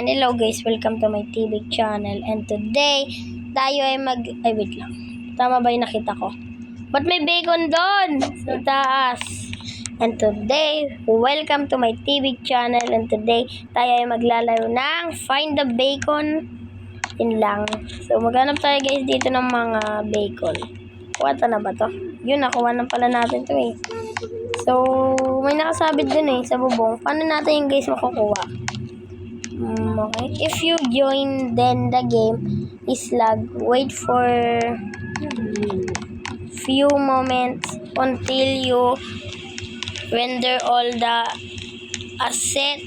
Hello guys, welcome to my TV channel. And today, tayo ay wait lang. Tama ba yung nakita ko? Ba't may bacon doon? Sa taas. And today, welcome to my TV channel. And today, tayo ay maglalaro ng Find the Bacon. Yun lang. So, maghanap tayo guys dito ng mga bacon. Kuha na ba to? Yun, nakuha na pala natin to eh. So, may nakasabit dun eh, sa bubong. Paano natin yung guys makukuha? Okay. If you join, then the game is lag. Wait for few moments until you render all the asset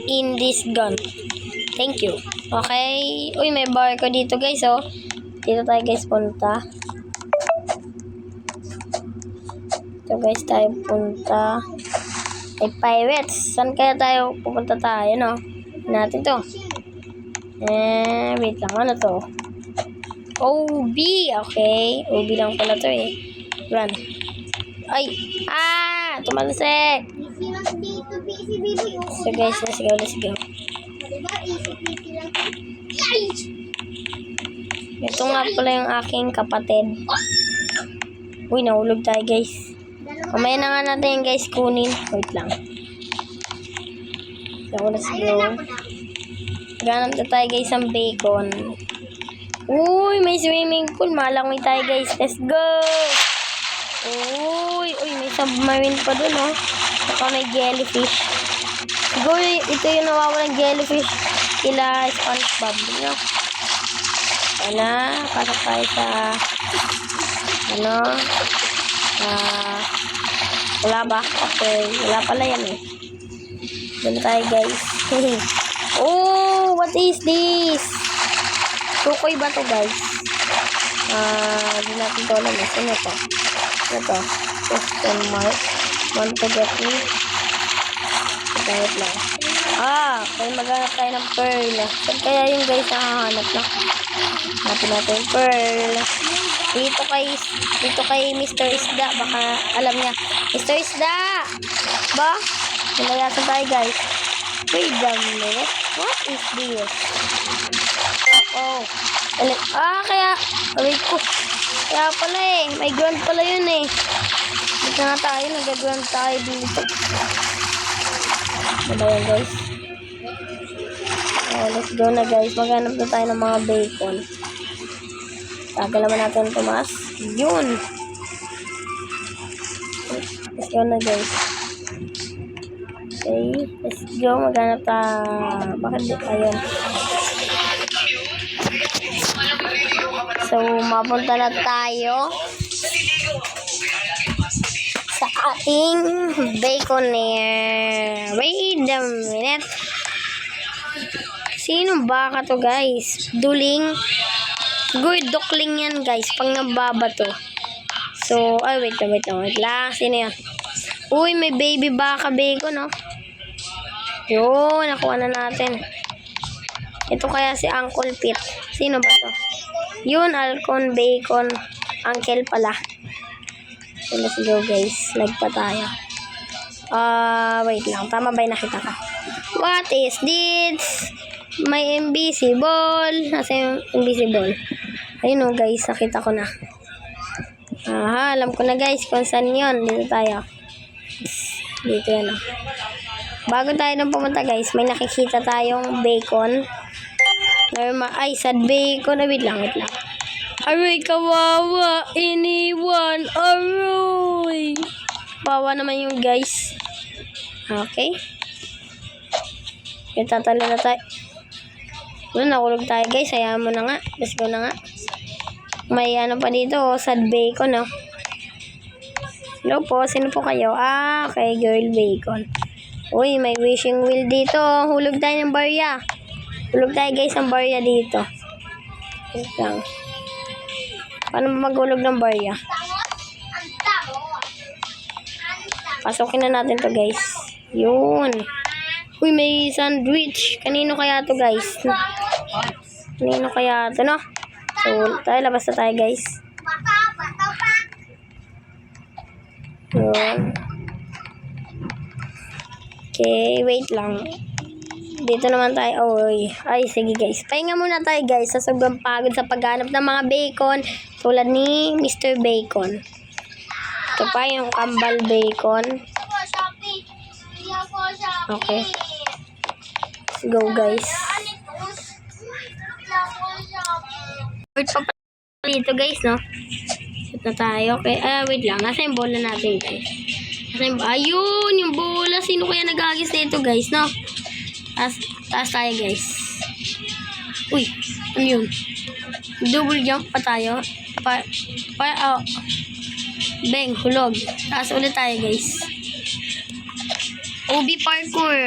in this gun. Thank you. Okay. Uy, may bar ko dito guys, oh. Dito tayo guys punta. Ito guys tayo punta. Ay, pirates. Saan kaya tayo pupunta tayo, no? Natin to. Wait lang. Ano to? OB. Okay. OB lang pala to eh. Run. Ay. Tumalsik. So guys, let's go. Ito nga pala yung aking kapatid. Uy, nahulog tayo guys. Mamaya na nga natin yung guys kunin. Wait lang. So, let's go. Ganap na tayo guys ang bacon. Uy, may swimming pool. Malangoy tayo guys. Let's go. Uy, may submarine pa dun oh. Saka may jellyfish. Siguro ito yung nawawalang jellyfish. Kila SpongeBob. No? Wala. Pasok tayo sa wala ba? Okay. Wala pala yan eh. Doon tayo guys. Oh, what is this? Tukoy ba to guys? Hindi natin to alam. Ano to? Ano to? Question mark. Want to get me? Wait lang. Kaya maghanap tayo ng pearl. Saan kaya yung guys nakahanap na? Hanapin natin yung pearl. Dito kay Mr. Isda. Baka alam niya. Mr. Isda! Ba? Nilayasan tayo guys. Wait a minute. What is this? Wait ko. Kaya pala eh. May ground pala yun eh. Dito na tayo. Nag-ground tayo dito. Ano ba yan guys? Let's go na guys. Maghanap na tayo ng mga bacon. Tagal naman natin tumaas. Yun. Let's go na guys. Okay. Let's go. Maghanap tayo. Bakit di pa yun? So, mapunta na tayo sa ating baconaire. Wait a minute. Sino ba ka to guys? Duling. Siguro dukling yan guys. Pang nababa to. So, wait lang. Sino yan? Uy, may baby baka bacon, no? Yun, nakuha na natin. Ito kaya si Uncle Pete. Sino ba to? Yun, Alcon Bacon. Uncle pala. So, let's go guys. Lag pa tayo. Wait lang. Tama ba yung nakita ka? What is this? May invisible. Nasa yung invisible? Ayun o guys. Nakita ko na. Alam ko na guys kung saan yun. Dito tayo. Dito yan o. Bago tayo nang pumunta guys, may nakikita tayong bacon. Sad bacon. Wait lang. Aroy, kawawa. Iniwan. Aroy. Kawawa naman yung guys. Okay. Tatalo na tayo. Nakulog tayo guys. Hayaan mo na nga. Let's go na nga. May ano pa dito. Sad bacon. Oh. Hello po. Sino po kayo? Okay. Girl bacon. Uy, may wishing wheel dito. Hulog tayo ng barya. Hulog tayo guys ng barya dito. Wait lang. Paano maghulog ng barya? Pasukin na natin to guys. Yun. Uy, may sandwich. Kanino kaya to guys? Kanino kaya to, no? So, labas na tayo guys. Yun. Okay, wait lang. Dito naman tayo. Ay, sige guys. Pahinga muna tayo guys sa sobrang pagod sa paghanap ng mga bacon tulad ni Mr. Bacon. Ito pa yung kambal bacon. Okay. Let's go guys. Wait pa pala dito guys, no? Shoot na tayo. Okay. Wait lang. Nasa yung bola natin guys. Ayun, yung bola. Sino kaya nagagis na ito guys, no? Taas tayo guys. Uy, ano yun? Double jump pa tayo. Bang, hulog. Taas ulit tayo guys. OB parkour.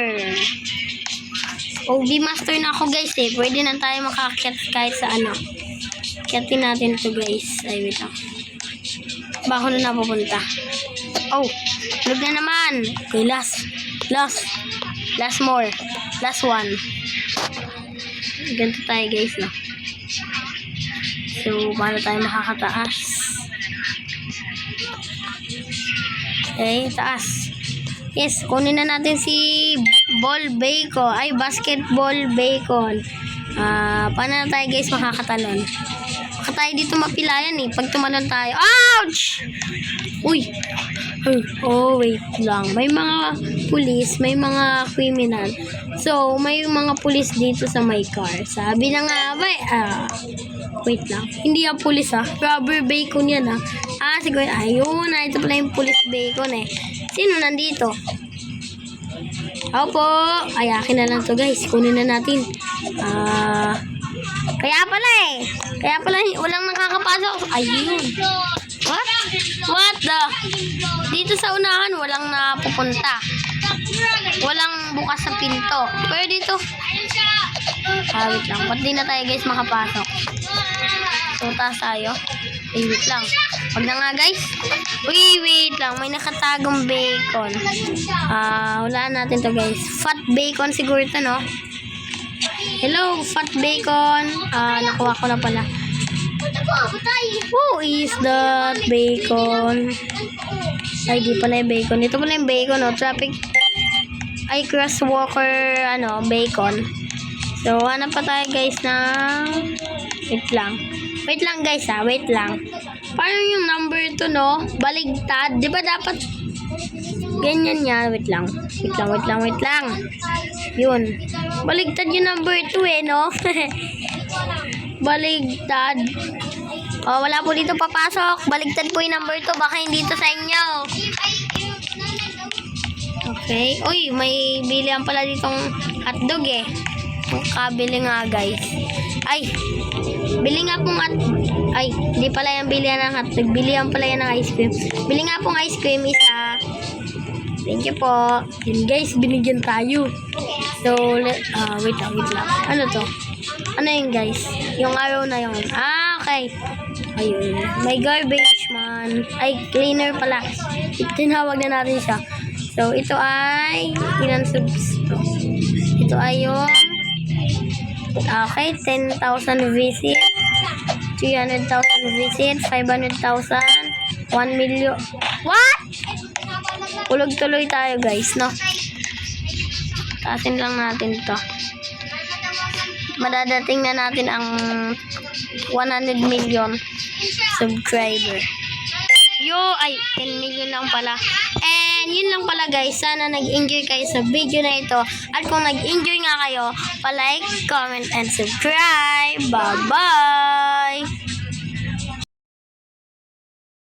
OB master na ako guys eh. Pwede na tayo makakit kahit sa ano. Kiyatin natin to guys. Ay, wait lang. Bako na napupunta. Oh, hulog na naman. Okay, last more. Last one. Ganito tayo guys, no? So, paano tayo makakataas? Okay, taas. Yes, kunin na natin si ball bacon. Ay, basketball bacon. Paano na tayo guys makakatalon? Baka tayo dito mapilayan eh. Pag tumalon tayo. Ouch! Uy! Oh, wait lang. May mga pulis, may mga criminal. So, may mga pulis dito sa my car. Sabi na nga, wait lang. Hindi yung pulis Rubber bacon yan siguro, ayun ito pala yung pulis bacon eh. Sino nandito? Opo. Ay, akin na lang to guys. Kunin na natin. Kaya pala walang nakakapasok. Ayun. What the? Dito sa unahan, walang napupunta. Walang bukas sa pinto. Pero dito. Wait lang. Ba't di na tayo guys makapasok? So, taas tayo. Wait lang. Wag na nga guys. Wait lang. May nakatagong bacon. Wala natin to guys. Fat bacon siguro ito, no? Hello, fat bacon. Nakuha ko na pala. Who is that bacon? Ay, di pala yung bacon. Ito pala yung bacon, no? Traffic. Ay, crosswalker, bacon. So, hanap pa tayo, guys, na... Wait lang, guys, Wait lang. Paano yung number 2, no? Baligtad. Di ba dapat... Ganyan yan. Wait lang. Yun. Baligtad yung number 2, no? Baligtad. Wala po dito papasok. Baligtad po yung number 2. Baka hindi ito sa inyo. Okay. Uy, may bilihan pala ditong hotdog eh. Kabili nga guys. Ay, bili nga pong ay, hindi pala yung bilihan ng hotdog. Bilihan pala yan ng ice cream. Bili nga pong ice cream isa. Thank you po. Yun guys, binigyan tayo. So, wait lang. Ano to? Ano yun guys? Yung arrow na yun. Okay. Ayun. May garbage man. Ay, cleaner pala. Tinawag na natin siya. So, ito ay ilan subs to? Ito ay yung okay, 10,000 visit, 300,000 visit, 500,000, 1 million. What? Ulog tuloy tayo guys, no? Taasin lang natin to. Madadating na natin ang 100 million subscriber. Ay, 10 million lang pala. And yun lang pala guys. Sana nag-enjoy kayo sa video na ito. At kung nag-enjoy nga kayo, pa-like, comment, and subscribe. Bye-bye!